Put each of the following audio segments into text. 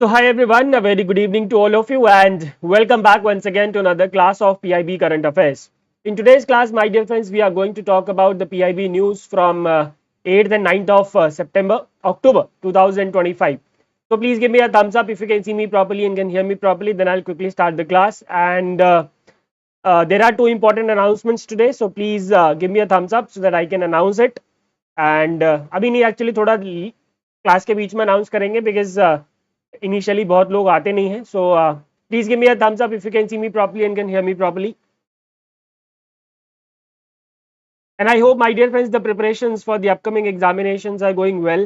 So hi everyone, a very good evening to all of you and welcome back once again to another class of PIB Current Affairs. In today's class, my dear friends, we are going to talk about the PIB news from 8th and 9th of October 2025. So please give me a thumbs up if you can see me properly and can hear me properly, then I'll quickly start the class. And there are two important announcements today, so please give me a thumbs up so that I can announce it. And अभी नहीं actually थोड़ा class के बीच में announce करेंगे because initially बहुत लोग आते नहीं हैं so please give me a thumbs up if you can see me properly and can hear me properly and I hope, my dear friends, the preparations for the upcoming examinations are going well.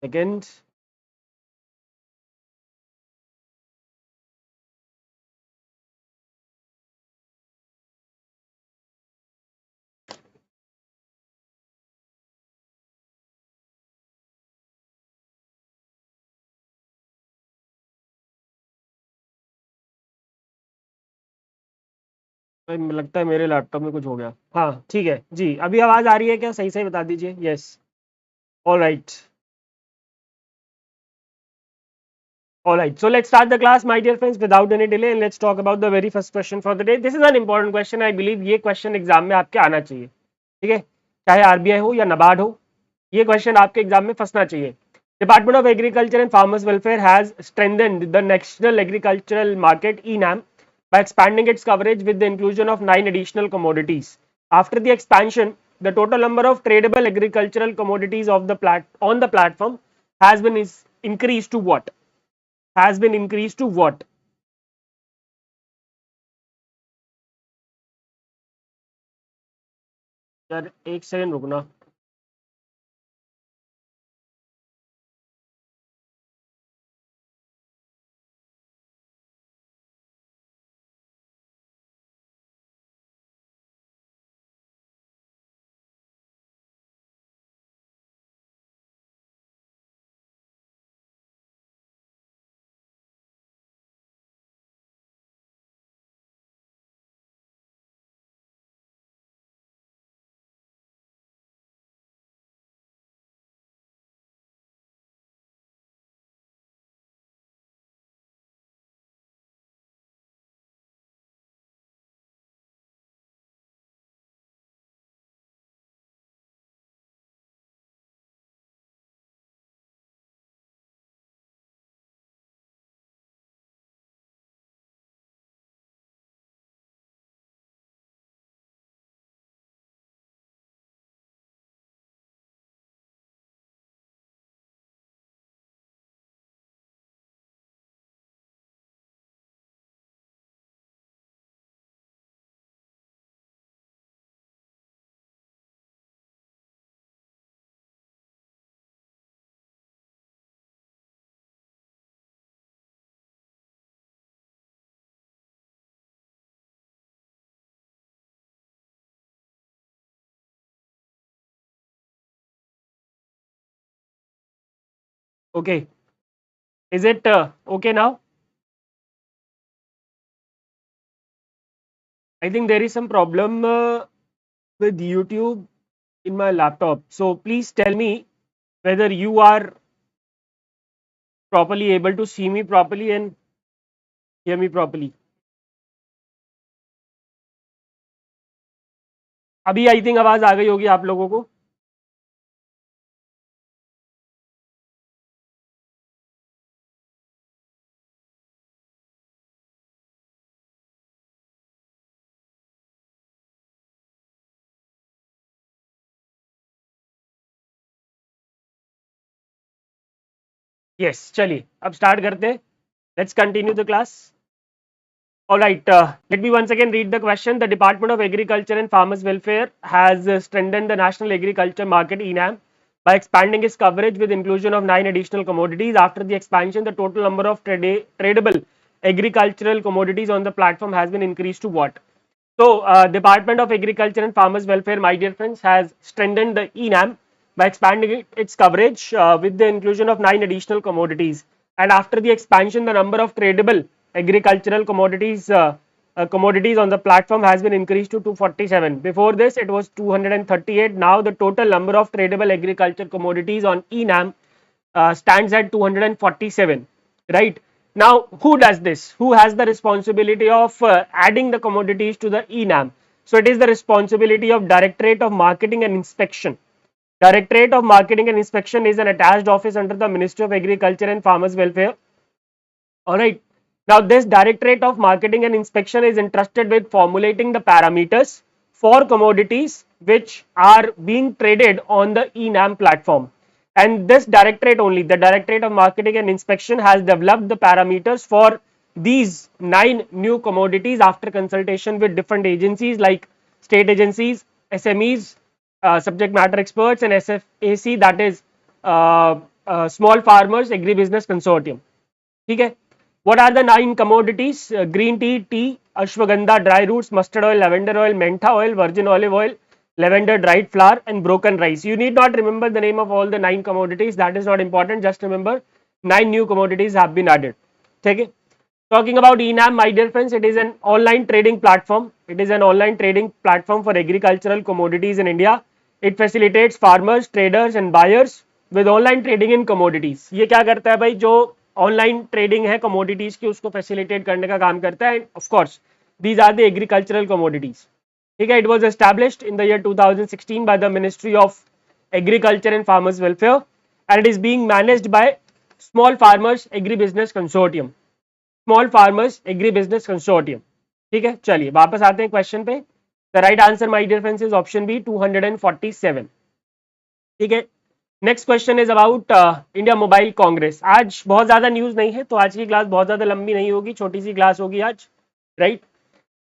Second. लगता है मेरे laptop में कुछ हो गया. हाँ ठीक है जी, अभी आवाज आ रही है क्या? सही सही बता दीजिए. Yes, all right. All right, so let's start the class, my dear friends, without any delay, and let's talk about the very first question for the day. This is an important question. I believe ये question exam में आपके आना चाहिए. ठीक है, चाहे RBI हो या NABARD हो, ये question आपके एग्जाम में फंसना चाहिए. Department of Agriculture and Farmers Welfare has strengthened the national agricultural market (ENAM) by expanding its coverage with the inclusion of 9 additional commodities. After the expansion, the total number of tradable agricultural commodities of the on the platform has been increased to what? Has been increased to what? यार एक second रुकना. Okay, is it okay now? I think there is some problem with YouTube in my laptop. So please tell me whether you are properly able to see me properly and hear me properly. अभी I think आवाज आ गई होगी आप लोगों को. Yes, चलिए अब start करते हैं. Let's continue the class. All right, let me once again read the question. The Department of Agriculture and Farmers Welfare has strengthened the national agriculture market (ENAM) by expanding its coverage with inclusion of 9 additional commodities. After the expansion, the total number of tradable agricultural commodities on the platform has been increased to what? So, Department of Agriculture and Farmers Welfare, my dear friends, has strengthened the ENAM by expanding its coverage with the inclusion of 9 additional commodities. And after the expansion, the number of tradable agricultural commodities on the platform has been increased to 247. Before this, it was 238. Now, the total number of tradable agriculture commodities on ENAM stands at 247, right? Now, who does this? Who has the responsibility of adding the commodities to the ENAM? So it is the responsibility of Directorate of Marketing and Inspection. Directorate of Marketing and Inspection is an attached office under the Ministry of Agriculture and Farmers Welfare. All right. Now, this Directorate of Marketing and Inspection is entrusted with formulating the parameters for commodities which are being traded on the ENAM platform. And this directorate only, the Directorate of Marketing and Inspection, has developed the parameters for these 9 new commodities after consultation with different agencies like state agencies, SMEs, subject matter experts, and SFAC, that is Small Farmers Agribusiness Consortium. Okay. What are the 9 commodities? Green tea, tea, ashwagandha, dry roots, mustard oil, lavender oil, mentha oil, virgin olive oil, lavender, dried flour, and broken rice. You need not remember the name of all the 9 commodities. That is not important. Just remember 9 new commodities have been added. Okay. Talking about ENAM, my dear friends, it is an online trading platform. It is an online trading platform for agricultural commodities in India. It facilitates farmers, traders, and buyers with online trading in commodities. ये क्या करता है भाई? जो online trading है commodities की उसको facilitate करने का काम करता है. Of course these are the agricultural commodities. ठीक है. It was established in the year 2016 by the ministry of agriculture and farmers welfare and it is being managed by small farmers agri business consortium. Small farmers agri business consortium. ठीक है. चलिए वापस आते हैं question पे. The right answer my dear friends is option B 247. ठीक है. Next question is about India mobile Congress. आज बहुत ज्यादा न्यूज नहीं है तो आज की क्लास बहुत ज्यादा लंबी नहीं होगी, छोटी सी क्लास होगी आज, right?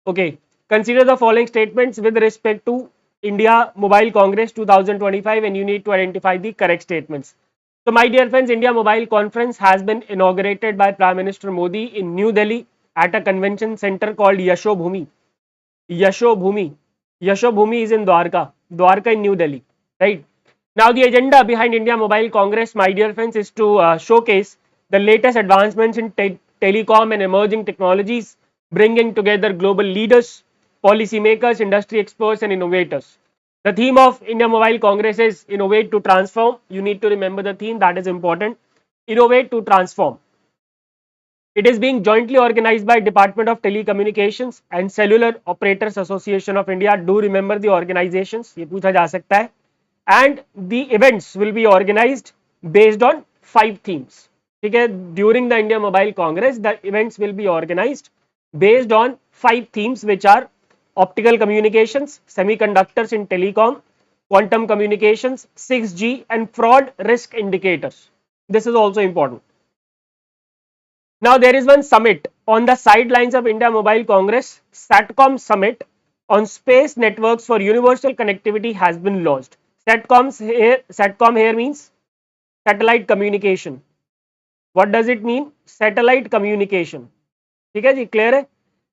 Okay. Consider the following statements with respect to India mobile congress 2025 and you need to identify the correct statements. So my dear friends, India Mobile Conference has been inaugurated by Prime Minister Modi in New Delhi at a convention center called Yashobhumi. Yashobhumi. Yashobhumi is in Dwarka. Dwarka in New Delhi, right? Now the agenda behind India Mobile Congress, my dear friends, is to showcase the latest advancements in telecom and emerging technologies, bringing together global leaders, policymakers, industry experts, and innovators. The theme of India Mobile Congress is Innovate to Transform. You need to remember the theme, that is important. Innovate to Transform. It is being jointly organized by Department of Telecommunications and Cellular Operators Association of India. Do remember the organizations, ये पूछा जा सकता है. And the events will be organized based on 5 themes. ठीक है. During the India Mobile Congress, the events will be organized based on 5 themes, which are optical communications, semiconductors in telecom, quantum communications, 6G, and fraud risk indicators. This is also important. Now there is one summit on the sidelines of India Mobile Congress. SATCOM Summit on Space Networks for Universal Connectivity has been launched. SATCOM here means satellite communication. What does it mean? Satellite communication. ठीक है जी, clear है?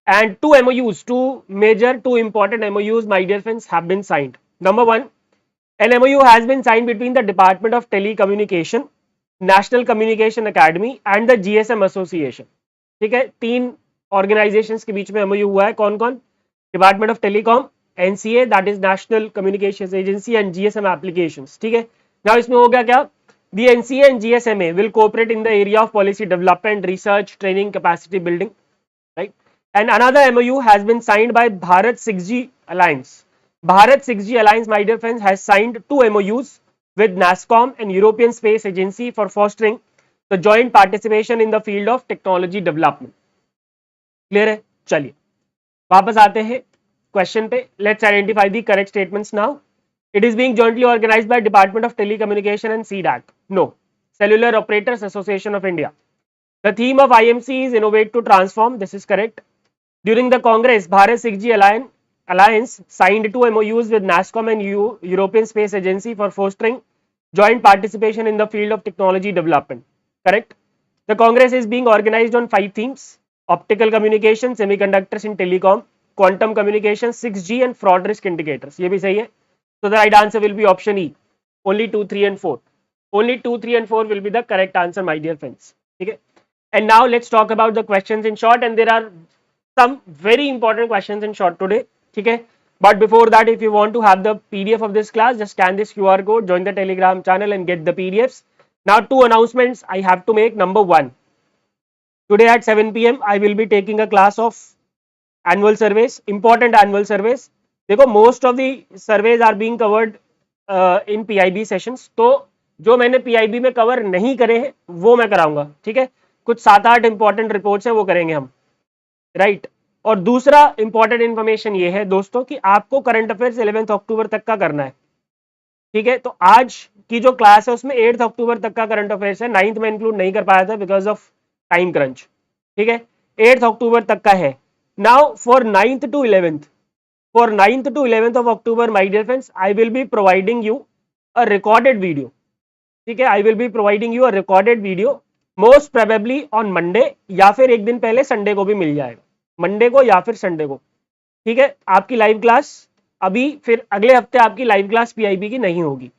And 2 MOUs, 2 important MOUs, my dear friends, have been signed. Number 1, an MOU has been signed between the Department of Telecommunication, National Communication Academy and the GSM Association. ठीक है. 3 organizations के बीच में MOU हुआ है. कौन कौन? Department of Telecom, NCA, that is National Communications Agency, and GSM Applications. ठीक है. Now इसमें हो गया क्या? The NCA and GSMA will cooperate in the area of policy development, research, training, capacity building, right? And another MOU has been signed by Bharat 6G Alliance. Bharat 6G Alliance, my dear friends, has signed 2 MOUs with NASCOM and European Space Agency for fostering the joint participation in the field of technology development. Clear है? चलिए वापस आते हैं question पे. Let's identify the correct statements now. It is being jointly organized by Department of Telecommunication and CDAC. No, Cellular Operators Association of India. The theme of IMC is Innovate to Transform. This is correct. During the Congress, Bharat 6G Alliance signed 2 MOUs with NASCOM and European Space Agency for fostering joint participation in the field of technology development. Correct. The Congress is being organized on 5 themes: optical communication, semiconductors in telecom, quantum communication, 6G, and fraud risk indicators. ये भी सही है. So the right answer will be option E. Only 2, 3, and 4. Only 2, 3, and 4 will be the correct answer, my dear friends. Okay. And now let's talk about the questions in short. And there are some very important questions in short today. Okay. But before that, if you want to have the PDF of this class, just scan this QR code, join the Telegram channel, and get the PDFs. Now 2 announcements I have to make. Number 1, today at 7 p.m. I will be taking a class of annual surveys, important annual surveys. देखो most of the surveys are being covered in PIB sessions, तो जो मैंने PIB में cover नहीं करे हैं वो मैं कराऊंगा, ठीक है। कुछ 7-8 इंपॉर्टेंट रिपोर्ट्स हैं वो करेंगे हम, राइट। और दूसरा इंपॉर्टेंट इन्फॉर्मेशन ये है दोस्तों कि आपको करंट अफेयर्स 11 अक्टूबर तक का करना है, ठीक है। तो आज की जो क्लास है उसमें 8 अक्टूबर तक का करंट अफेयर्स है, 9th में इंक्लूड नहीं कर पाया था बिकॉज ऑफ टाइम क्रंच, ठीक है। 8 अक्टूबर तक का है। Now for 9th to 11th of October, my dear friends, I will be providing you a recorded video, ठीक है। I will be providing you a recorded video most probably on Monday, या फिर एक दिन पहले संडे को भी मिल जाएगा, मंडे को या फिर संडे को, ठीक है। आपकी लाइव क्लास अभी फिर अगले हफ्ते आपकी लाइव क्लास पीआईबी की नहीं होगी।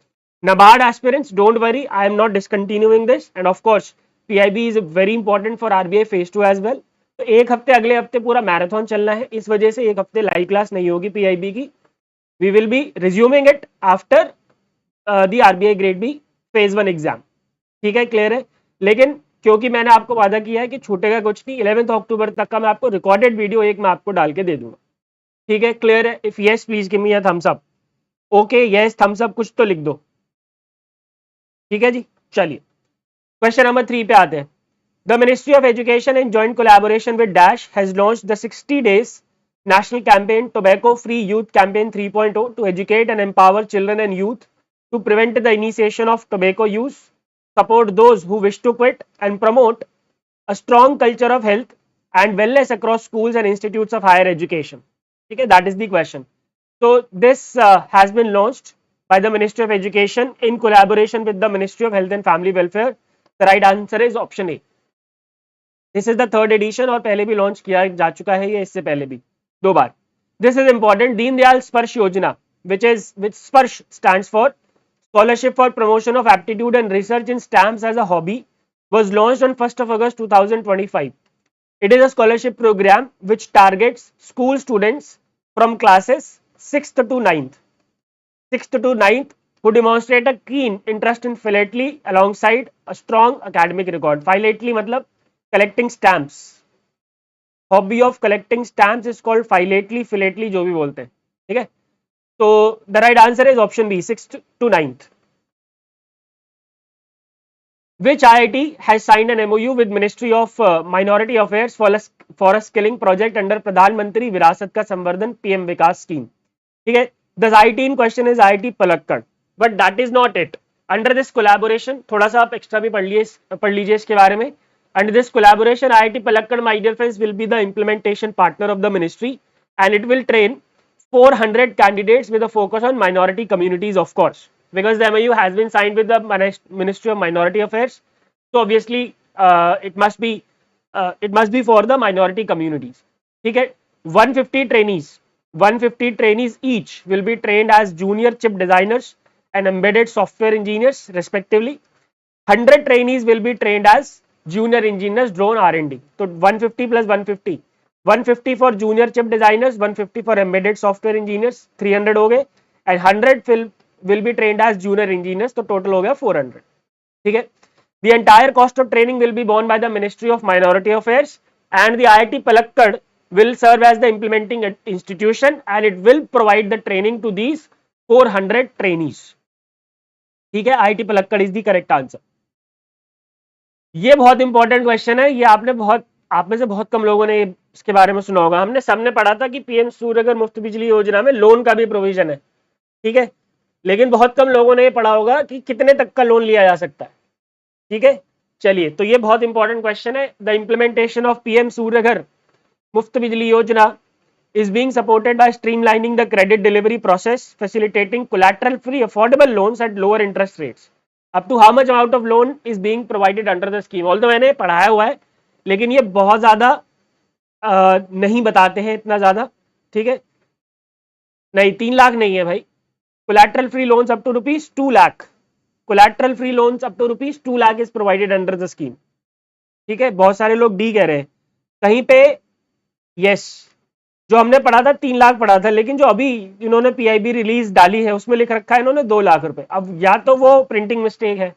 NABARD aspirants, don't worry, I am not discontinuing this, and of course PIB is very important for RBI phase 2 as well. तो एक हफ्ते अगले हफ्ते पूरा मैराथन चलना है, इस वजह से एक हफ्ते लाइव क्लास नहीं होगी PIB की। We will be resuming it after the RBI Grade B phase 1 exam, ठीक है, क्लियर है। लेकिन क्योंकि मैंने आपको वादा किया है कि छूटेगा कुछ नहीं, 11 अक्टूबर तक का मैं आपको रिकॉर्डेड वीडियो एक मैं आपको डाल के दे दूंगा, ठीक है, क्लियर है। If yes please give me a thumbs up, okay yes thumbs up कुछ तो लिख दो, ठीक है जी। चलिए क्वेश्चन नंबर 3 पे आते हैं। The ministry of education in joint collaboration with dash has launched the 60 days national campaign tobacco free youth campaign 3.0 to educate and empower children and youth to prevent the initiation of tobacco use, support those who wish to quit, and promote a strong culture of health and wellness across schools and institutes of higher education, okay, that is the question. So this has been launched by the Ministry of Education in collaboration with the Ministry of Health and Family Welfare. The right answer is option A. This is the third edition और पहले भी launch किया जा चुका है ये, इससे पहले भी 2 बार। This is important. दीनदयाल स्पर्श योजना, which स्पर्श stands for Scholarship for Promotion of Aptitude and Research in Stamps as a Hobby, was launched on 1st of August 2025. It is a scholarship program which targets school students from classes 6th to 9th who demonstrate a keen interest in philately alongside a strong academic record. Philately मतलब collecting stamps, hobby of collecting stamps is called philately जो भी बोलते हैं, ठीक है। तो the right answer is option B, 6th to 9th. Which IIT has signed an MOU with Ministry of Minority Affairs for a skilling project under प्रधानमंत्री विरासत का संवर्धन PM विकास स्कीम, ठीक है। The IIT in question is IIT Palakkad, but that is not it. Under this collaboration, थोड़ा सा आप extra भी पढ़ लीजिए इसके बारे में। Under this collaboration, IIT Palakkad, my dear friends, will be the implementation partner of the ministry, and it will train 400 candidates with a focus on minority communities, of course, because the MOU has been signed with the Ministry of Minority Affairs. So obviously, it must be for the minority communities. ठीक है, 150 trainees each will be trained as junior chip designers and embedded software engineers, respectively. 100 trainees will be trained as junior engineers drone R&D. तो 150 plus 150 for junior chip designers, 150 for embedded software engineers, 300 हो गए, and 100 will be trained as junior engineers, तो total हो गया 400, ठीक है। The entire cost of training will be borne by the Ministry of Minority Affairs, and the IIT Palakkad will serve as the implementing institution, and it will provide the training to these 400 trainees, ठीक है। IIT Palakkad is the correct answer. ये बहुत important question है, ये आप में से बहुत कम लोगों ने इसके बारे में सुना होगा। हमने सबने पढ़ा था कि पीएम सूर्यघर मुफ्त बिजली योजना में लोन का भी प्रोविजन है, ठीक है, लेकिन बहुत कम लोगों ने ये पढ़ा होगा कि कितने तक का लोन लिया जा सकता है, ठीक है। चलिए, तो ये बहुत इंपॉर्टेंट क्वेश्चन है। The implementation of PM Surya Ghar मुफ्त बिजली योजना is being supported by streamlining the credit delivery process, facilitating collateral free affordable loans at lower interest rates. Up to how much amount of loan is being provided under the scheme? Although मैंने पढ़ाया हुआ है, लेकिन ये बहुत ज्यादा नहीं बताते हैं, इतना ज्यादा, ठीक है। नहीं, 3 लाख नहीं है भाई। Collateral free loans up to ₹2 lakh, collateral free loans up to ₹2 lakh is provided under the scheme, ठीक है। बहुत सारे लोग डी कह रहे हैं कहीं पे, यस, जो हमने पढ़ा था 3 लाख पढ़ा था, लेकिन जो अभी इन्होंने पीआईबी रिलीज डाली है उसमें लिख रखा है इन्होंने 2 लाख रुपए। अब या तो वो प्रिंटिंग मिस्टेक है,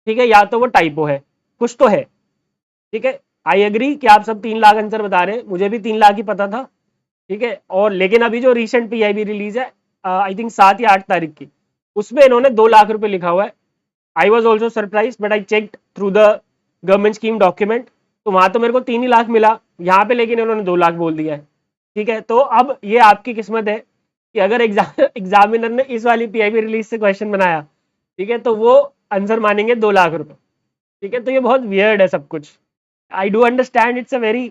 ठीक है, या तो वो टाइपो है, कुछ तो है। ठीक है, आई एग्री कि आप सब 3 लाख आंसर बता रहे हैं, मुझे भी 3 लाख ही पता था। ठीक है, और लेकिन अभी जो रिसेंट पीआईबी रिलीज है आई थिंक 7 या 8 तारीख की, उसमें इन्होंने 2 लाख रुपए लिखा हुआ है। I was also surprise but I check through the government scheme document, तो वहां तो मेरे को 3 ही लाख मिला, यहाँ पे लेकिन इन्होंने 2 लाख बोल दिया है। ठीक है, तो अब ये आपकी किस्मत है कि अगर एग्जामिनर ने इस वाली पीआईबी रिलीज से क्वेश्चन बनाया, ठीक है, तो वो आंसर मानेंगे 2 लाख रुपए। ठीक है, तो ये बहुत वियर्ड है सब कुछ। I do understand it's a very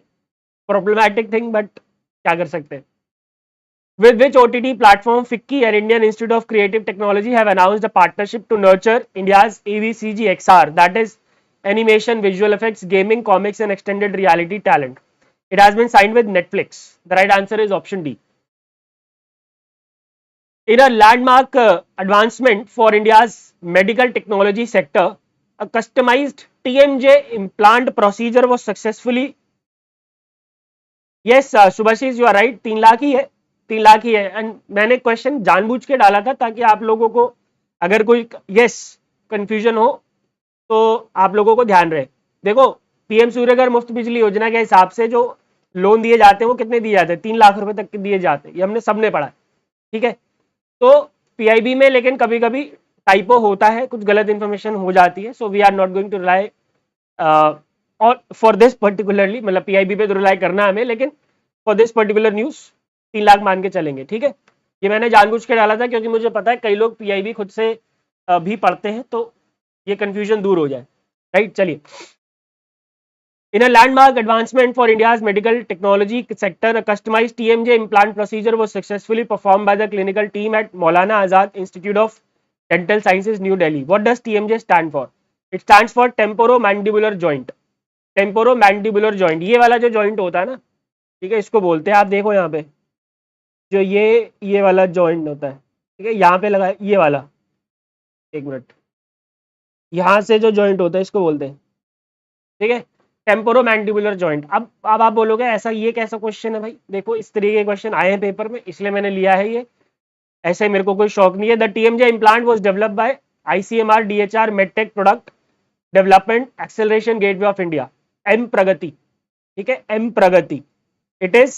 problematic thing, but क्या कर सकते हैं। With which OTT platform FICCI and Indian Institute of Creative Technology have announced a partnership to nurture India's AVCG XR, that is animation, visual effects, gaming, comics and extended reality talent. It has been signed with Netflix. The right answer is option D. In a landmark advancement for India's medical technology sector, a customized TMJ implant procedure was successfully. Yes, Subhashish, you are right. 3 lakh ही है, 3 लाख ही है। And मैंने question जानबूझ के डाला था ताकि आप लोगों को अगर कोई कंफ्यूजन हो तो आप लोगों को ध्यान रहे। देखो, पीएम सूर्यघर मुफ्त बिजली योजना के हिसाब से जो लोन दिए जाते हैं वो कितने दिए जाते हैं, 3 लाख रुपए तक के दिए जाते हैं, ये हमने सबने पढ़ा। ठीक है, तो पीआईबी में लेकिन कभी कभी टाइपो होता है, कुछ गलत इंफॉर्मेशन हो जाती है, so we are not going to rely or for this particularly, मतलब पीआईबी पे तो रिलाई करना हमें, लेकिन for this particular news 3 lakh मान के चलेंगे। ठीक है, ये मैंने जानबूझ के डाला था क्योंकि मुझे पता है कई लोग पीआईबी खुद से भी पढ़ते हैं, तो ये कंफ्यूजन दूर हो जाए। राइट, चलिए। In a landmark advancement for India's medical technology sector, a customized TMJ implant procedure was successfully performed by the clinical team at Maulana Azad Institute of Dental Sciences, New Delhi. What does TMJ stand for? It stands for temporomandibular joint. Temporomandibular joint, ये वाला जो joint होता है ना, ठीक है, इसको बोलते हैं, आप देखो यहाँ पे जो ये वाला जॉइंट होता है, ठीक है, यहाँ पे लगा ये वाला, एक मिनट, यहाँ से जो जॉइंट होता है इसको बोलते हैं, ठीक है, टेम्पोरोमैंडिबुलर जॉइंट। अब आप बोलोगे ऐसा ये कैसा क्वेश्चन है भाई, देखो इस तरीके के क्वेश्चन आए हैं पेपर में, इसलिए मैंने लिया है ये, ऐसे मेरे को कोई शौक नहीं है। The TMJ implant was developed by ICMR DHR MedTech product development acceleration gateway of India, M Pragati. ठीक है, M Pragati, it is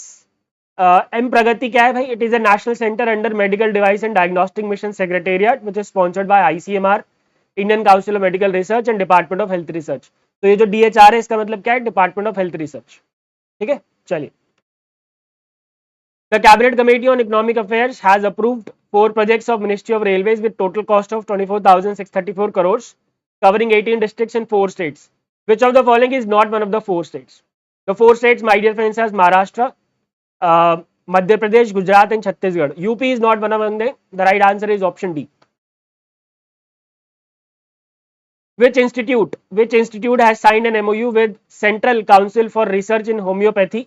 M Pragati क्या है भाई, it is a national centre under medical device and diagnostic mission secretariat which is sponsored by ICMR, Indian Council of Medical Research and Department of Health Research. तो ये जो DHR है इसका मतलब क्या है, डिपार्टमेंट ऑफ हेल्थ रिसर्च। ठीक है, चलिए। The cabinet committee on economic affairs has approved 4 projects of ministry of railways with total cost of 24,634 crore covering 18 districts and 4 states. Which of the following is not one of the 4 states? The 4 states, my dear friends, has Maharashtra, Madhya Pradesh, Gujarat and Chhattisgarh. UP is not one among them. The right answer is option D. Which institute has signed an MOU with Central Council for Research in Homeopathy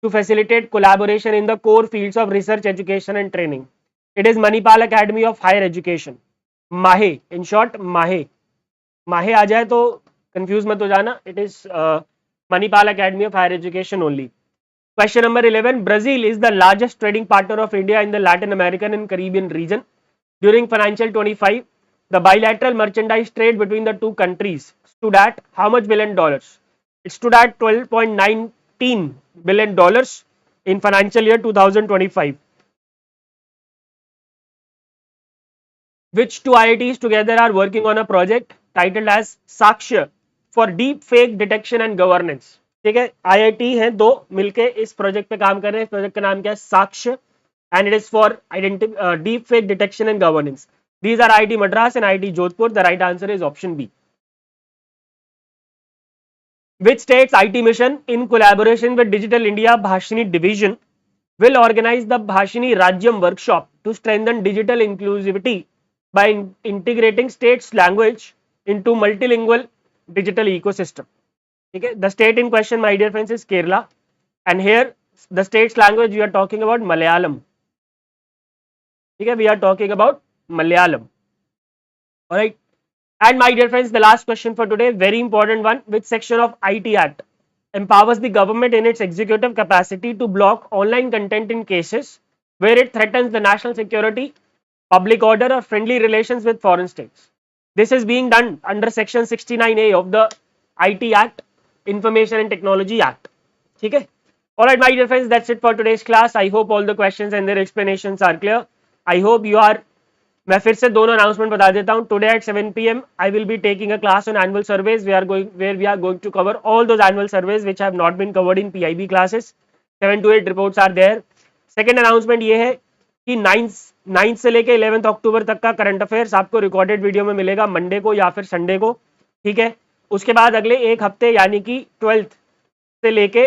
to facilitate collaboration in the core fields of research, education and training? It is Manipal Academy of Higher Education. MAHE, in short, MAHE. माहे आ जाए तो confuse मत हो जाना, it is Manipal academy of higher education only. Question number 11, Brazil is the largest trading partner of India in the Latin American and Caribbean region during financial 25। The bilateral merchandise trade between the two countries stood at how much billion dollars? It stood at $12.19 billion in financial year 2025। Which two IITs together are working on a project titled as Sakshya for deep fake detection and governance? ठीक है, IIT हैं 2 मिलके इस project पे काम कर रहे हैं। इस प्रोजेक्ट का नाम क्या है, Sakshya, and it is for deep fake detection and governance. These are IIT Madras and IIT Jodhpur. The right answer is option B. Which state's IT mission in collaboration with Digital India Bhashini Division will organize the Bhashini Rajyam workshop to strengthen digital inclusivity by integrating states language into multilingual digital ecosystem? Okay, the state in question, my dear friends, is Kerala, and here the state's language we are talking about Malayalam. Okay, we are talking about Malayalam. All right, and my dear friends, the last question for today, very important one. Which section of IT Act empowers the government in its executive capacity to block online content in cases where it threatens the national security, public order or friendly relations with foreign states? This is being done under section 69A of the IT Act, Information and Technology Act. ठीक है. Alright my dear friends, that's it for today's class. I hope all the questions and their explanations are clear. I hope you are. मैं फिर से दोनों announcement बता देता हूं. Today at 7 PM I will be taking a class on annual surveys. Where we are going to cover all those annual surveys which have not been covered in PIB classes. 7 to 8 reports are there. Second announcement ये है कि 9 से लेके 11 अक्टूबर तक का current affairs आपको recorded video में मिलेगा मंडे को या फिर संडे को. ठीक है. उसके बाद अगले एक हफ्ते यानी कि 12 से लेके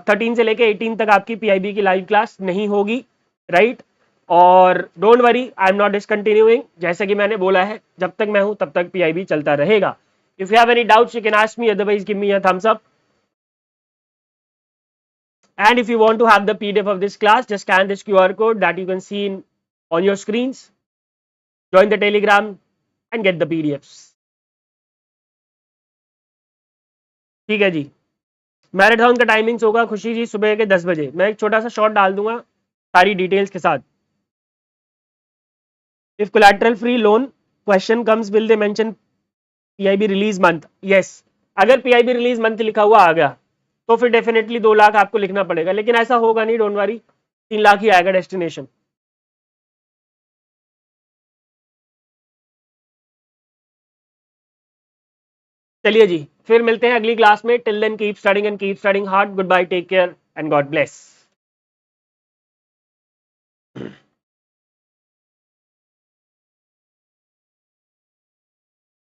13 से लेके 18 तक आपकी पीआईबी की लाइव क्लास नहीं होगी. राइट. और don't worry, I am not discontinuing. जैसे कि मैंने बोला है, जब तक मैं हूं तब तक पीआईबी चलता रहेगा. If you have any doubts you can ask me, otherwise give me a thumbs up. And if you want to have the PDF of this class, just scan this QR code that you can see on your screens. Join the Telegram and get the PDFs. ठीक है जी. Marathon का timings होगा खुशी जी सुबह के 10 बजे. मैं एक छोटा सा शॉट डाल दूंगा सारी डिटेल्स के साथ. If collateral free loan question comes, will they mention PIB release month? Yes. अगर PIB release month लिखा हुआ आ गया तो फिर डेफिनेटली 2 लाख आपको लिखना पड़ेगा, लेकिन ऐसा होगा नहीं, डोंट वरी. 3 लाख ही आएगा डेस्टिनेशन. चलिए जी, फिर मिलते हैं अगली क्लास में. Till then keep studying and keep studying hard. Good bye, take care and God bless.